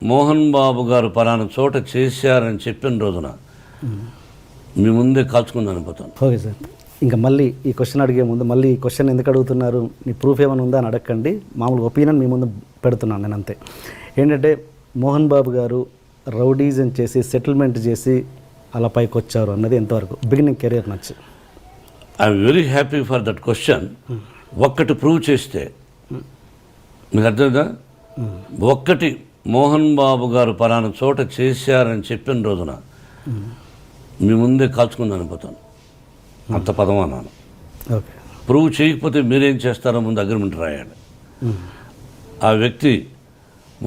మోహన్ బాబు గారు పలానా చోట చేశారని చెప్పిన రోజున మీ ముందే కాల్చుకుందని అనిపోతాను. ఓకే సార్, ఇంకా మళ్ళీ ఈ క్వశ్చన్ అడిగే ముందు మళ్ళీ ఈ క్వశ్చన్ ఎందుకు అడుగుతున్నారు, నీ ప్రూఫ్ ఏమైనా ఉందా అని అడగండి. మామూలు ఒపీనియన్ మీ ముందు పెడుతున్నాను నేను అంతే. ఏంటంటే మోహన్ బాబు గారు రౌడీజం చేసి సెటిల్మెంట్ చేసి అలా పైకి వచ్చారు అన్నది ఎంతవరకు బిగినింగ్ కెరీర్ నచ్చి? I'm very happy for that question. ఒక్కటి ప్రూవ్ చేస్తే మీకు అర్థమైందా? ఒక్కటి మోహన్ బాబు గారు పలానా చోట చేశారని చెప్పిన రోజున మీ ముందే కాల్చుకుందని అనిపోతాను. అంత పదం అన్నాను. ఓకే, ప్రూవ్ చేయకపోతే మీరేం చేస్తారో ముందు అగ్రిమెంట్ రాయాలి. ఆ వ్యక్తి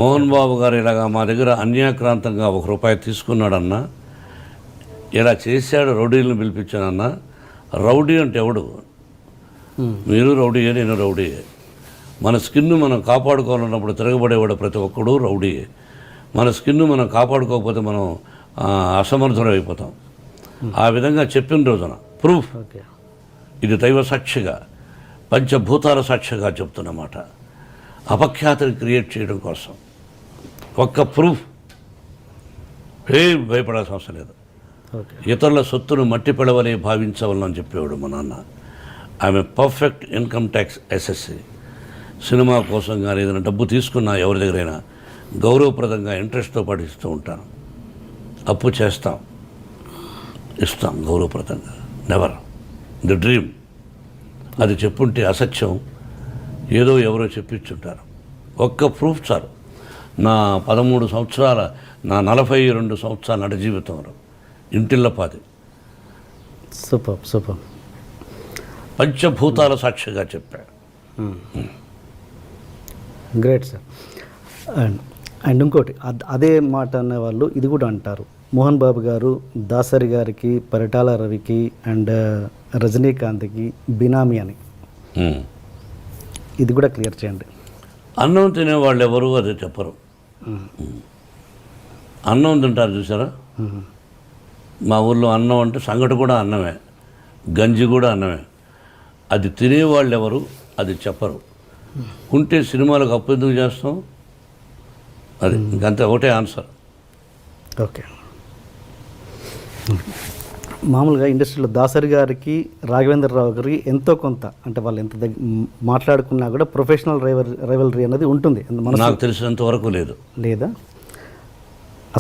మోహన్ బాబు గారు ఇలాగా మా దగ్గర అన్యాక్రాంతంగా ₹1 తీసుకున్నాడన్నా, ఇలా చేశాడు, రౌడీలను పిలిపించానన్నా. రౌడీ అంటే ఎవడు? మీరు రౌడీయే, నేను రౌడీయే. మన స్కిన్ను మనం కాపాడుకోవాలన్నప్పుడు తిరగబడేవాడు ప్రతి ఒక్కడు రౌడీయే. మన స్కిన్ను మనం కాపాడుకోకపోతే మనం అసమర్థులు అయిపోతాం. ఆ విధంగా చెప్పిన రోజున ప్రూఫ్, ఇది దైవ సాక్షిగా పంచభూతాల సాక్షిగా చెప్తున్నమాట, అపఖ్యాతిని క్రియేట్ చేయడం కోసం ఒక్క ప్రూఫ్. ఏం భయపడాల్సిన అవసరం లేదు. ఇతరుల సొత్తును మట్టి పిడవలే భావించవాలని చెప్పేవాడు మా నాన్న. ఆమె perfect income tax SSC. Cinema కోసం కానీ ఏదైనా డబ్బు తీసుకున్నా ఎవరి దగ్గరైనా గౌరవప్రదంగా ఇంట్రెస్ట్తో పాటు ఇస్తూ ఉంటాను. అప్పు చేస్తాం, ఇస్తాం గౌరవప్రదంగా. Never the dream. అది చెప్పుంటే అసత్యం, ఏదో ఎవరో చెప్పించుంటారు. ఒక్క ప్రూఫ్ చాలు. నా 13 సంవత్సరాల, నా 42 సంవత్సరాల నట జీవితంలో ఇంటిల్లపాది సూపర్ సూపర్ పంచభూతాల సాక్షిగా చెప్పాడు. Great sir. అండ్ ఇంకోటి అదే మాట అనేవాళ్ళు ఇది కూడా అంటారు, మోహన్ బాబు గారు దాసరి గారికి, పరిటాల రవికి అండ్ రజనీకాంత్కి బినామీ అని. ఇది కూడా క్లియర్ చేయండి. అన్నం తినేవాళ్ళు ఎవరు అది చెప్పరు. అన్నం తింటారు చూసారా? మా ఊళ్ళో అన్నం అంటే సంగటి కూడా అన్నమే, గంజి కూడా అన్నమే. అది తినేవాళ్ళు ఎవరు అది చెప్పరు. ఉంటే సినిమాలకు అప్పు ఎందుకు చేస్తాం? అది ఇంకంతే, ఒకటే ఆన్సర్. ఓకే, మామూలుగా ఇండస్ట్రీలో దాసరి గారికి, రాఘవేంద్రరావు గారికి ఎంతో కొంత, అంటే వాళ్ళు ఎంత మాట్లాడుకున్నా కూడా ప్రొఫెషనల్ రైవలరీ అనేది ఉంటుంది. నాకు తెలిసినంత వరకు లేదు. లేదా?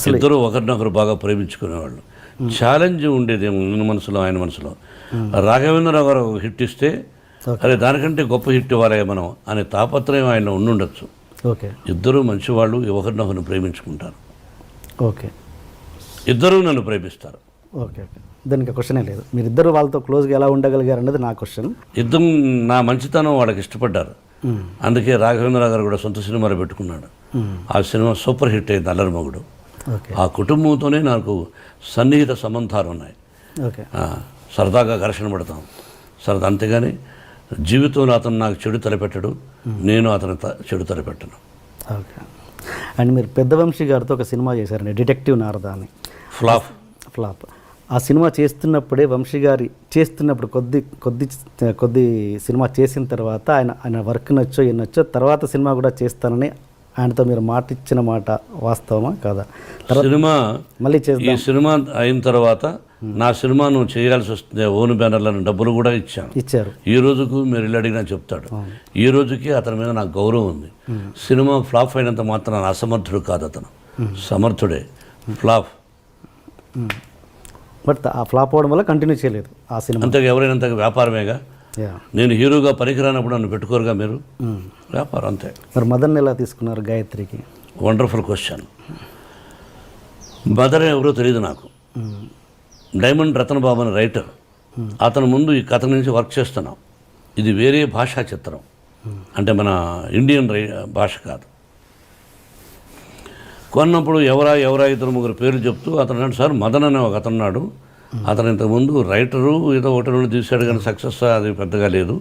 అసలు ఇద్దరు ఒకరినొకరు బాగా ప్రేమించుకునేవాళ్ళు. ఛాలెంజ్ ఉండేది ನನ್ನ మనసులో, ఆయన మనసులో. రాఘవేంద్రరావు గారు హిట్ ఇస్తే అరే దానికంటే గొప్ప హిట్ ఇవ్వాలి మనం అనే తాపత్రయం ఆయన ఉండుండొచ్చు. ఓకే, ఇద్దరు మంచివాళ్ళు, ఒకరినొకరిని ప్రేమించుకుంటారు. ఓకే, ఇద్దరూ నన్ను ప్రేమిస్తారు. ఓకే ఓకే, దానికి క్వశ్చనే లేదు. మీరిద్దరు వాళ్ళతో క్లోజ్గా ఎలా ఉండగలిగారు అన్నది నా క్వశ్చన్. ఇద్దరు నా మంచితనం వాళ్ళకి ఇష్టపడ్డారు. అందుకే రాఘవేంద్రరావు గారు కూడా సొంత సినిమాలు పెట్టుకున్నాడు. ఆ సినిమా సూపర్ హిట్ అయింది, అల్లరి మొగుడు. ఆ కుటుంబంతోనే నాకు సన్నిహిత సంబంధాలు ఉన్నాయి. సరదాగా ఘర్షణ పడతాం సరదా, అంతేగాని జీవితంలో అతను నాకు చెడు తలపెట్టడు, నేను అతను చెడు తలపెట్టను. ఓకే. అండ్ మీరు పెద్దవంశీ గారితో ఒక సినిమా చేశారండి, డిటెక్టివ్ నారద అని. ఫ్లాప్. ఆ సినిమా చేస్తున్నప్పుడే, వంశీ గారి చేస్తున్నప్పుడు కొద్ది సినిమా చేసిన తర్వాత ఆయన వర్క్ నచ్చో నచ్చో తర్వాత సినిమా కూడా చేస్తానని ఆయనతో మీరు మాట ఇచ్చిన మాట వాస్తవమా కాదా? సినిమా మళ్ళీ ఈ సినిమా అయిన తర్వాత నా సినిమా నువ్వు చేయాల్సి వస్తుంది, ఓన్ బ్యానర్లను డబ్బులు కూడా ఇచ్చారు. ఈ రోజుకు మీరు ఇల్లు అడిగినా చెప్తాడు. ఈ రోజుకి అతని మీద నాకు గౌరవం ఉంది. సినిమా ఫ్లాప్ అయినంత మాత్రం అసమర్థుడు కాదు, అతను సమర్థుడే. ఫ్లాప్ బట్ ఆ ఫ్లాప్ అవడం వల్ల కంటిన్యూ చేయలేదు ఆ సినిమా. అంతగా ఎవరైనంత వ్యాపారమేగా. నేను హీరోగా పనికిరానప్పుడు నన్ను పెట్టుకోరుగా మీరు. వ్యాపారం అంతే. మరి మదర్ని ఎలా తీసుకున్నారు గాయత్రికి? Wonderful question. మదర్ ఎవరో తెలియదు నాకు. డైమండ్ రతన్ బాబు అని రైటర్, అతను ముందు ఈ కథ నుంచి వర్క్ చేస్తున్నాం. ఇది వేరే భాషా చిత్రం, అంటే మన ఇండియన్ భాష కాదు. కొన్నప్పుడు ఎవరా 2-3 పేర్లు చెప్తూ అతను అన్నాడు, సార్ మదన్ అనే ఒక అతను ఉన్నాడు, అతను ఇంతకుముందు రైటరు, ఏదో 1-2 తీశాడు కానీ సక్సెస్ అది పెద్దగా లేదు,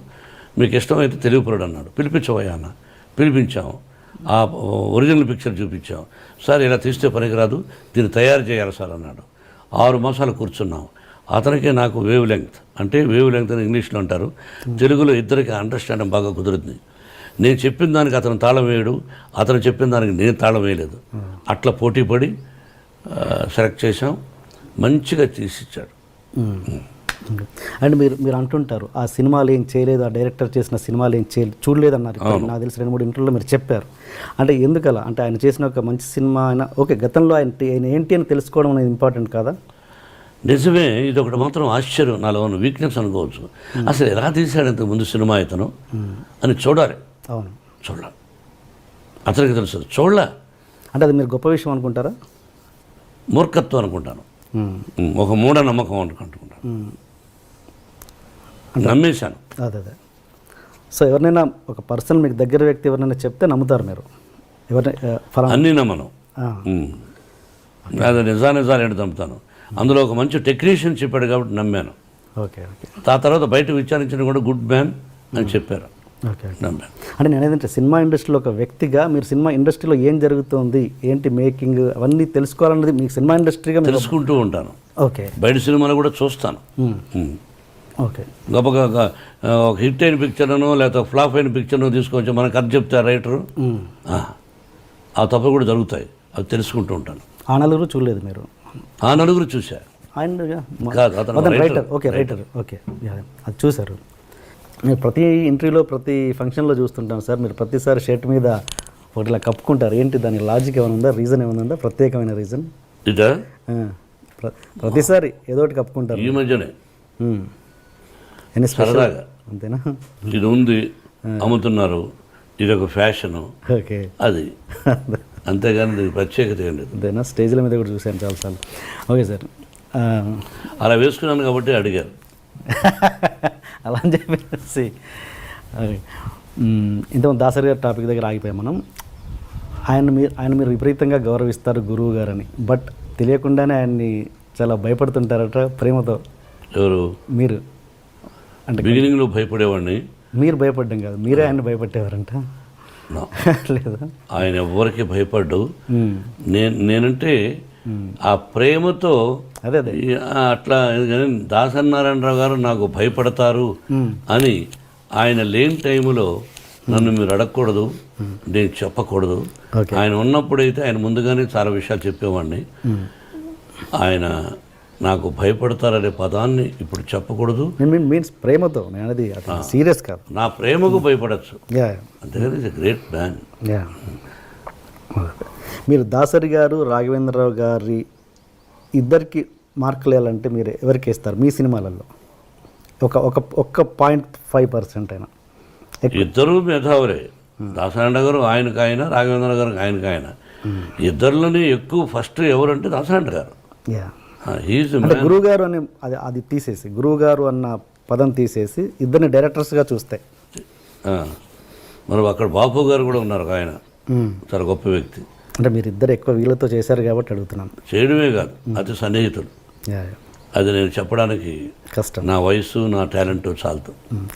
మీకు ఇష్టమైతే తెలియపరుడు అన్నాడు. పిలిపించవయ్యా అన్న. పిలిపించాము. ఆ ఒరిజినల్ పిక్చర్ చూపించాం. సార్ ఇలా తీస్తే పనికిరాదు, దీన్ని తయారు చేయాలి సార్ అన్నాడు. 6 మాసాలు కూర్చున్నాం. అతనికి నాకు వేవ్ లెంగ్త్, అంటే వేవ్ లెంగ్త్ అని ఇంగ్లీష్లో అంటారు, తెలుగులో ఇద్దరికి అండర్స్టాండింగ్ బాగా కుదురుతుంది. నేను చెప్పిన దానికి అతను తాళం వేయడు, అతను చెప్పిన దానికి నేను తాళం వేయలేదు. అట్లా పోటీ పడి సెలెక్ట్ చేసాం, మంచిగా తీసిచ్చాడు. అండ్ మీరు అంటుంటారు ఆ సినిమాలు ఏం చేయలేదు, ఆ డైరెక్టర్ చేసిన సినిమాలు ఏం చూడలేదు అన్నారు. నాకు తెలిసి 2-3 ఇంటర్వ్యూలో మీరు చెప్పారు. అంటే ఎందుకలా? అంటే ఆయన చేసిన ఒక మంచి సినిమా అయినా ఓకే, గతంలో ఆయన ఏంటి అని తెలుసుకోవడం అనేది ఇంపార్టెంట్ కాదా? నిజమే. ఇది ఒకటి మాత్రం ఆశ్చర్యం, నాలో ఉన్న వీక్నెస్ అనుకోవచ్చు. అసలు ఎలా తీశాడు ఇంతకు ముందు సినిమా ఇతను అని చూడాలి. అవును, చూడాలి, అతనికి తెలుసు. చూడలే అంటే అది మీరు గొప్ప విషయం అనుకుంటారా? మూర్ఖత్వం అనుకుంటాను, ఒక మూఢనమ్మకం అనుకుంటాను. నమ్మేశాను. అదే. సో ఎవరినైనా ఒక పర్సన్ మీకు దగ్గర వ్యక్తి ఎవరినైనా చెప్తే నమ్ముతారు మీరు? అన్నీ నమ్మను, అది నిజాలు ఏంటి నమ్ముతాను. అందులో ఒక మంచి టెక్నీషియన్ చెప్పాడు కాబట్టి నమ్మాను. ఓకే. ఆ తర్వాత బయట విచారించిన కూడా గుడ్ మ్యాన్ అని చెప్పారు. ఓకే. అంటే నేను ఏదంటే సినిమా ఇండస్ట్రీలో ఒక వ్యక్తిగా మీరు సినిమా ఇండస్ట్రీలో ఏం జరుగుతుంది, ఏంటి మేకింగ్, అవన్నీ తెలుసుకోవాలన్నది మీకు సినిమా ఇండస్ట్రీగా తెలుసుకుంటూ ఉంటాను. ఓకే. బయట సినిమాలు కూడా చూస్తాను. ఓకే. గొప్పగా ఒక హిట్ అయిన పిక్చర్ను లేకపోతే ఫ్లాప్ అయిన పిక్చర్ను తీసుకొచ్చి మనకు అది చెప్తారు రైటరు, ఆ తప్పు కూడా జరుగుతాయి, అవి తెలుసుకుంటూ ఉంటాను. ఆ నలుగురు చూడలేదు మీరు? ఆ నలుగురు చూసా. కాదు, అతను రైటర్. Okay, writer. ఓకే, అది చూశారు. మీరు ప్రతి ఇంటర్వ్యూలో ప్రతి ఫంక్షన్లో చూస్తుంటాను సార్, మీరు ప్రతిసారి షర్ట్ మీద ఒకటి ఇలా కప్పుకుంటారు. ఏంటి దాని లాజిక్ ఏమైనా ఉందా, రీజన్ ఏమైనా ఉందా, ప్రత్యేకమైన రీజన్? ఇదా ప్రతిసారి ఏదో ఒకటి కప్పుకుంటారు. ఈ మధ్యనే సరదాగా అంతేనా? ఇది ఉంది, అమ్ముతున్నారు, ఇది ఒక ఫ్యాషను. ఓకే, అది అంతేగాని ఇది ప్రత్యేకత ఏం లేదు. అంతేనా? స్టేజ్ల మీద కూడా చూశాను చాలాసార్లు. ఓకే సార్, అలా వేసుకున్నాను కాబట్టి అడిగారు. అలా అని చెప్పేసి ఇంతకుముందు దాసరి గారి టాపిక్ దగ్గర ఆగిపోయాం మనం. ఆయన మీరు విపరీతంగా గౌరవిస్తారు గురువు గారని, బట్ తెలియకుండానే ఆయన్ని చాలా భయపడుతుంటారట ప్రేమతో. ఎవరు? మీరు. అంటే బిగినింగ్లో భయపడేవాడిని. మీరు భయపడ్డం కాదు, మీరే ఆయన భయపట్టేవారంట. లేదా? ఆయన ఎవరికి భయపడ్డు. నేనంటే ఆ ప్రేమతో అదే అట్లా. దాసనారాయణరావు గారు నాకు భయపడతారు అని ఆయన లేని టైంలో నన్ను మీరు అడగకూడదు, నేను చెప్పకూడదు. ఆయన ఉన్నప్పుడైతే ఆయన ముందుగానే చాలా విషయాలు చెప్పేవాడిని. ఆయన నాకు భయపడతారనే పదాన్ని ఇప్పుడు చెప్పకూడదు. మీన్స్ ప్రేమతో, అది సీరియస్ కాదు. నా ప్రేమకు భయపడచ్చు, అంతేగాని ఇట్స్ ఎ గ్రేట్ మ్యాన్. మీరు దాసరి గారు, రాఘవేంద్రరావు గారి ఇద్దరికి మార్కులు వేయాలంటే మీరు ఎవరికి వేస్తారు మీ సినిమాలలో? ఒక్క 0.5% అయినా. ఇద్దరు మేధావులే. దాసనారాయణ గారు ఆయనకు ఆయన, రాఘవేంద్ర గారు ఆయనకు ఆయన. ఇద్దరిలోనే ఎక్కువ ఫస్ట్ ఎవరంటే దాసనారాయణ గారు. గురువు గారు అని అది తీసేసి, గురువు గారు అన్న పదం తీసేసి ఇద్దరిని డైరెక్టర్స్గా చూస్తే మరి అక్కడ బాపు గారు కూడా ఉన్నారు, ఆయన చాలా గొప్ప వ్యక్తి. అంటే మీరు ఇద్దరు ఎక్కువ వీళ్ళతో చేశారు కాబట్టి అడుగుతున్నాను. చేయడమే కాదు, అతి సన్నిహితులు. అది నేను చెప్పడానికి కష్టం, నా వయసు నా టాలెంట్ చాలదు.